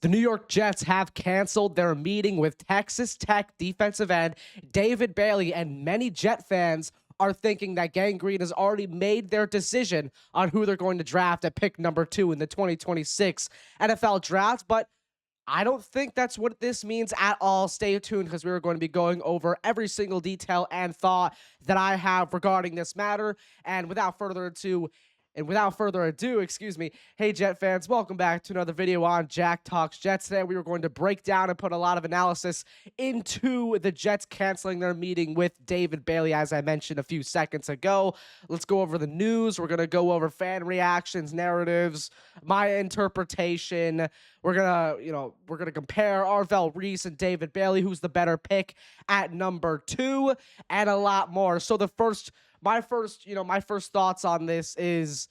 The New York Jets have canceled their meeting with Texas Tech defensive end David Bailey, and many Jet fans are thinking that Gang Green has already made their decision on who they're going to draft at pick number 2 in the 2026 NFL draft. But I don't think that's what this means at all. Stay tuned because we're going to be going over every single detail and thought that I have regarding this matter. And without further ado, excuse me, hey Jet fans, welcome back to another video on Jack Talks Jets. Today we were going to break down and put a lot of analysis into the Jets canceling their meeting with David Bailey, as I mentioned a few seconds ago. Let's go over the news. We're going to go over fan reactions, narratives, my interpretation. We're gonna compare Arvell Reese and David Bailey, who's the better pick at number 2, and a lot more. So my first thoughts on this is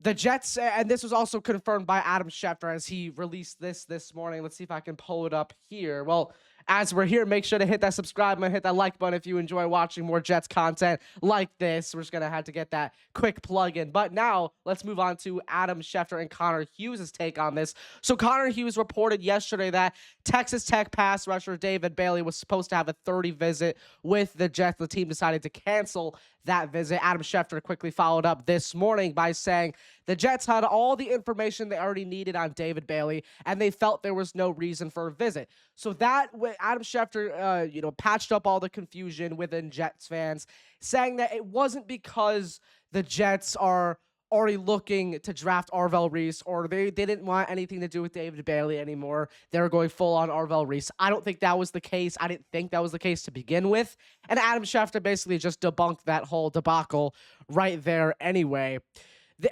the Jets, and this was also confirmed by Adam Schefter as he released this morning. Let's see if I can pull it up here. Well, as we're here, make sure to hit that subscribe button, hit that like button if you enjoy watching more Jets content like this. We're just going to have to get that quick plug in. But now let's move on to Adam Schefter and Connor Hughes' take on this. So Connor Hughes reported yesterday that Texas Tech pass rusher David Bailey was supposed to have a 30 visit with the Jets. The team decided to cancel that visit. Adam Schefter quickly followed up this morning by saying the Jets had all the information they already needed on David Bailey, and they felt there was no reason for a visit. So that Adam Schefter, patched up all the confusion within Jets fans, saying that it wasn't because the Jets are already looking to draft Arvell Reese, or they didn't want anything to do with David Bailey anymore. They were going full on Arvell Reese. I don't think that was the case. I didn't think that was the case to begin with. And Adam Schefter basically just debunked that whole debacle right there anyway.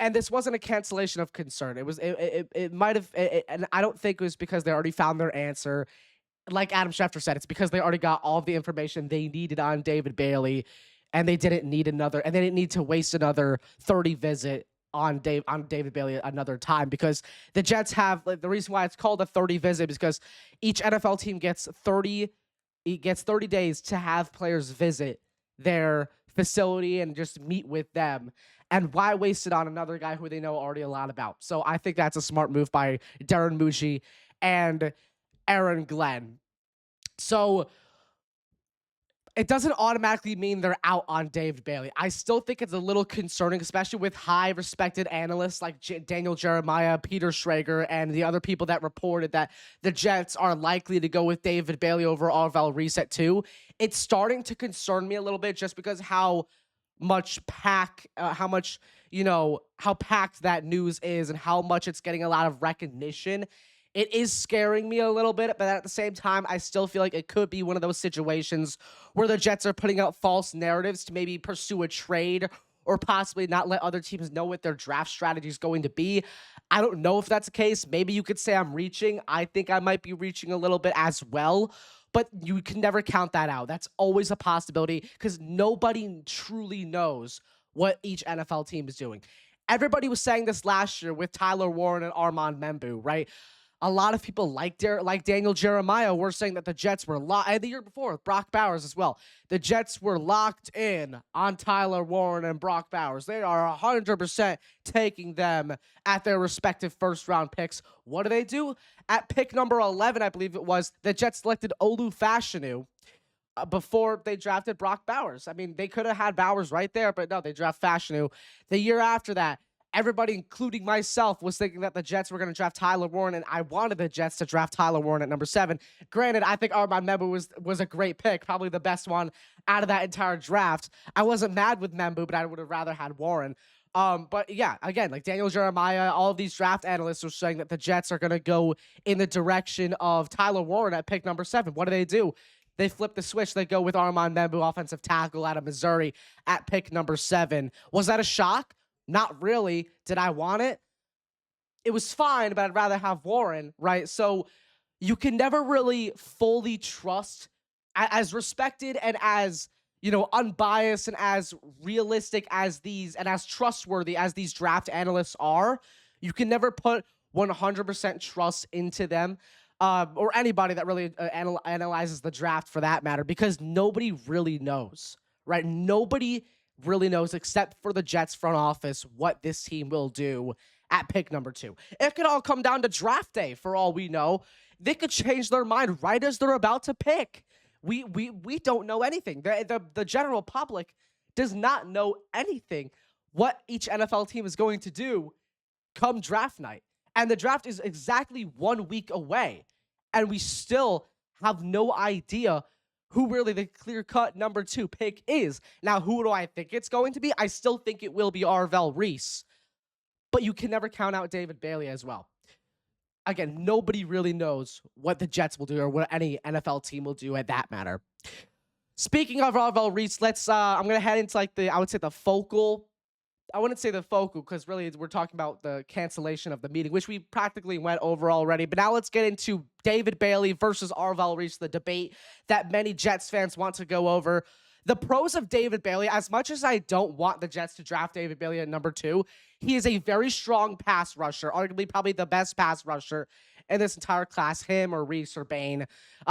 And this wasn't a cancellation of concern. It might have, and I don't think it was because they already found their answer. Like Adam Schefter said, it's because they already got all the information they needed on David Bailey, and they didn't need to waste another 30 visit on David Bailey another time, because the Jets have, the reason why it's called a 30 visit is because each NFL team gets 30 days to have players visit their facility and just meet with them. And why waste it on another guy who they know already a lot about? So I think that's a smart move by Darren Mucci and Aaron Glenn. So it doesn't automatically mean they're out on David Bailey. I still think it's a little concerning, especially with high respected analysts like Daniel Jeremiah, Peter Schrager, and the other people that reported that the Jets are likely to go with David Bailey over Arvell Reese at 2. It's starting to concern me a little bit just because how packed that news is and how much it's getting a lot of recognition. It is scaring me a little bit, but at the same time, I still feel like it could be one of those situations where the Jets are putting out false narratives to maybe pursue a trade or possibly not let other teams know what their draft strategy is going to be. I don't know if that's the case. Maybe you could say I'm reaching. I think I might be reaching a little bit as well, but you can never count that out. That's always a possibility because nobody truly knows what each NFL team is doing. Everybody was saying this last year with Tyler Warren and Armand Membu, right? A lot of people like Daniel Jeremiah were saying that the Jets were and the year before with Brock Bowers as well. The Jets were locked in on Tyler Warren and Brock Bowers. They are 100% taking them at their respective first-round picks. What do? At pick number 11, I believe it was, the Jets selected Olu Fashanu before they drafted Brock Bowers. I mean, they could have had Bowers right there, but no, they draft Fashanu. The year after that, everybody, including myself, was thinking that the Jets were going to draft Tyler Warren, and I wanted the Jets to draft Tyler Warren at number 7. Granted, I think Armand Membu was a great pick, probably the best one out of that entire draft. I wasn't mad with Membu, but I would have rather had Warren. But yeah, again, like Daniel Jeremiah, all of these draft analysts are saying that the Jets are going to go in the direction of Tyler Warren at pick number 7. What do? They flip the switch. They go with Armand Membu, offensive tackle out of Missouri, at pick number 7. Was that a shock? Not really. Did I want it? It was fine, but I'd rather have Warren, right? So you can never really fully trust, as respected and as, unbiased and as realistic as these and as trustworthy as these draft analysts are. You can never put 100% trust into them, or anybody that really analyzes the draft for that matter, because nobody really knows, right? Nobody really knows except for the Jets front office what this team will do at pick number 2. It could all come down to draft day for all we know. They could change their mind right as they're about to pick. We don't know anything. The general public does not know anything what each NFL team is going to do come draft night. And the draft is exactly 1 week away. And we still have no idea who really the clear-cut number 2 pick is. Now, who do I think it's going to be? I still think it will be Arvell Reese. But you can never count out David Bailey as well. Again, nobody really knows what the Jets will do or what any NFL team will do at that matter. Speaking of Arvell Reese, I'm going to head into I would say the focal. I wouldn't say the focal because really we're talking about the cancellation of the meeting, which we practically went over already. But now let's get into David Bailey versus Arvell Reese, the debate that many Jets fans want to go over. The pros of David Bailey, as much as I don't want the Jets to draft David Bailey at number 2, he is a very strong pass rusher, arguably probably the best pass rusher in this entire class, him or Reese or Bain.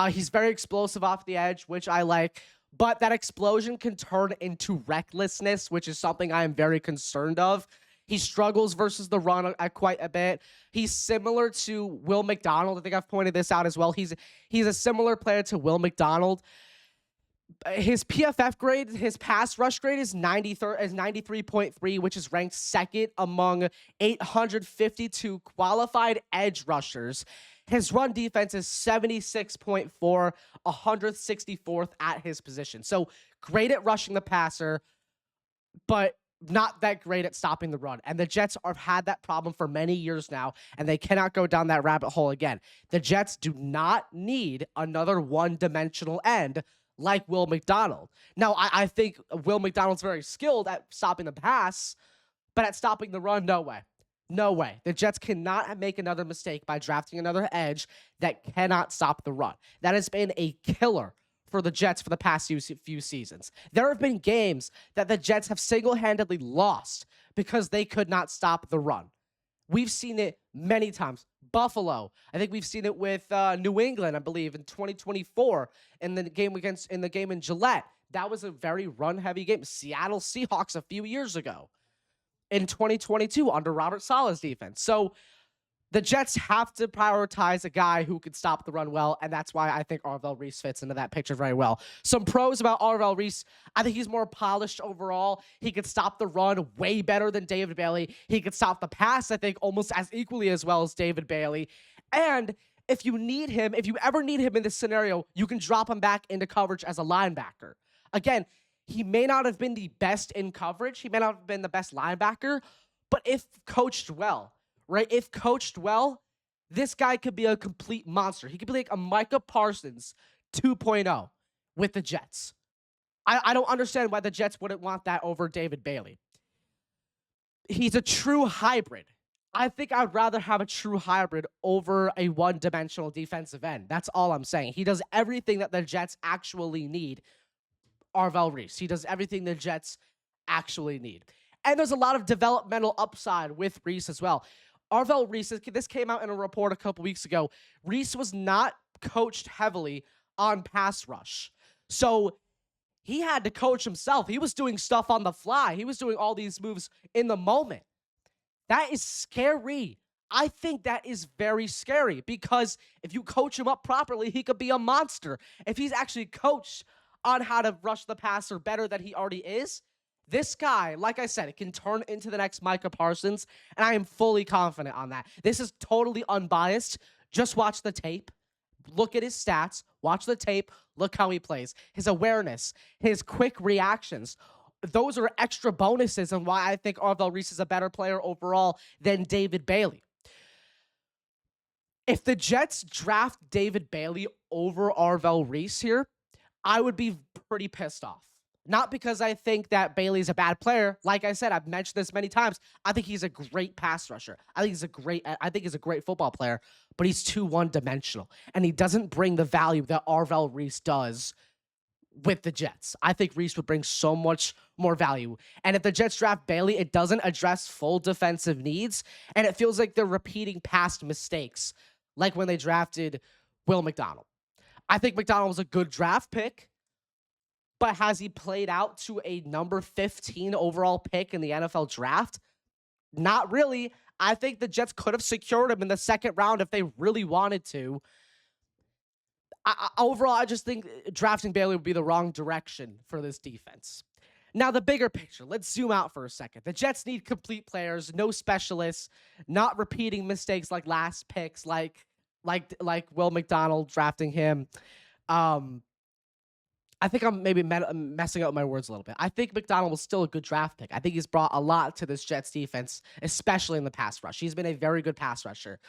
He's very explosive off the edge, which I like. But that explosion can turn into recklessness, which is something I am very concerned of. He struggles versus the run quite a bit. He's similar to Will McDonald. I think I've pointed this out as well. He's a similar player to Will McDonald. His PFF grade, his pass rush grade is 93.3, which is ranked second among 852 qualified edge rushers. His run defense is 76.4, 164th at his position. So great at rushing the passer, but not that great at stopping the run. And the Jets have had that problem for many years now, and they cannot go down that rabbit hole again. The Jets do not need another one-dimensional end like Will McDonald. Now, I think Will McDonald's very skilled at stopping the pass, but at stopping the run, no way. No way. The Jets cannot make another mistake by drafting another edge that cannot stop the run. That has been a killer for the Jets for the past few seasons. There have been games that the Jets have single-handedly lost because they could not stop the run. We've seen it many times. Buffalo. I think we've seen it with New England, I believe, in 2024 in the game in Gillette. That was a very run-heavy game. Seattle Seahawks a few years ago in 2022 under Robert Saleh's defense. So the Jets have to prioritize a guy who can stop the run well, and that's why I think Arvell Reese fits into that picture very well. Some pros about Arvell Reese: I think he's more polished overall. He could stop the run way better than David Bailey. He could stop the pass, I think, almost as equally as well as David Bailey. And if you ever need him in this scenario, you can drop him back into coverage as a linebacker. Again, he may not have been the best in coverage. He may not have been the best linebacker, but if coached well, right? If coached well, this guy could be a complete monster. He could be like a Micah Parsons 2.0 with the Jets. I don't understand why the Jets wouldn't want that over David Bailey. He's a true hybrid. I think I'd rather have a true hybrid over a one-dimensional defensive end. That's all I'm saying. He does everything that the Jets actually need. Arvell Reese. He does everything the Jets actually need. And there's a lot of developmental upside with Reese as well. Arvell Reese, this came out in a report a couple weeks ago. Reese was not coached heavily on pass rush. So he had to coach himself. He was doing stuff on the fly. He was doing all these moves in the moment. That is scary. I think that is very scary because if you coach him up properly, he could be a monster. If he's actually coached on how to rush the passer better than he already is, this guy, like I said, it can turn into the next Micah Parsons, and I am fully confident on that. This is totally unbiased. Just watch the tape. Look at his stats. Watch the tape. Look how he plays. His awareness, his quick reactions. Those are extra bonuses and why I think Arvell Reese is a better player overall than David Bailey. If the Jets draft David Bailey over Arvell Reese here, I would be pretty pissed off. Not because I think that Bailey's a bad player. Like I said, I've mentioned this many times. I think he's a great pass rusher. I think he's a great football player, but he's too one-dimensional, and he doesn't bring the value that Arvell Reese does with the Jets. I think Reese would bring so much more value. And if the Jets draft Bailey, it doesn't address full defensive needs, and it feels like they're repeating past mistakes, like when they drafted Will McDonald. I think McDonald was a good draft pick, but has he played out to a number 15 overall pick in the NFL draft? Not really. I think the Jets could have secured him in the second round if they really wanted to. Overall, I just think drafting Bailey would be the wrong direction for this defense. Now, the bigger picture, let's zoom out for a second. The Jets need complete players, no specialists, not repeating mistakes like last picks, like Will McDonald drafting him. I think I'm maybe messing up my words a little bit. I think McDonald was still a good draft pick. I think he's brought a lot to this Jets defense, especially in the pass rush. He's been a very good pass rusher.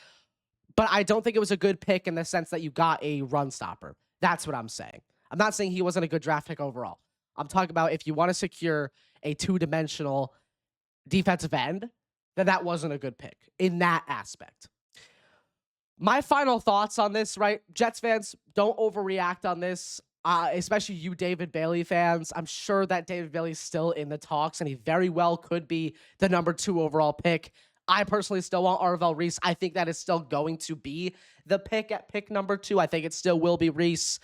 But I don't think it was a good pick in the sense that you got a run stopper. That's what I'm saying. I'm not saying he wasn't a good draft pick overall. I'm talking about if you want to secure a two-dimensional defensive end, then that wasn't a good pick in that aspect. My final thoughts on this, right? Jets fans, don't overreact on this, especially you David Bailey fans. I'm sure that David Bailey's still in the talks, and he very well could be the number 2 overall pick. I personally still want Arvell Reese. I think that is still going to be the pick at pick number 2. I think it still will be Reese.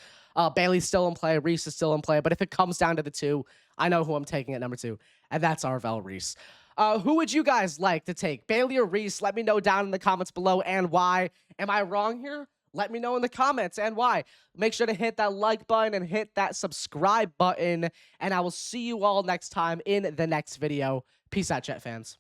Bailey's still in play. Reese is still in play. But if it comes down to the 2, I know who I'm taking at number 2, and that's Arvell Reese. Who would you guys like to take, Bailey or Reese? Let me know down in the comments below, and why. Am I wrong here? Let me know in the comments and why. Make sure to hit that like button and hit that subscribe button, and I will see you all next time in the next video. Peace out, Jet fans.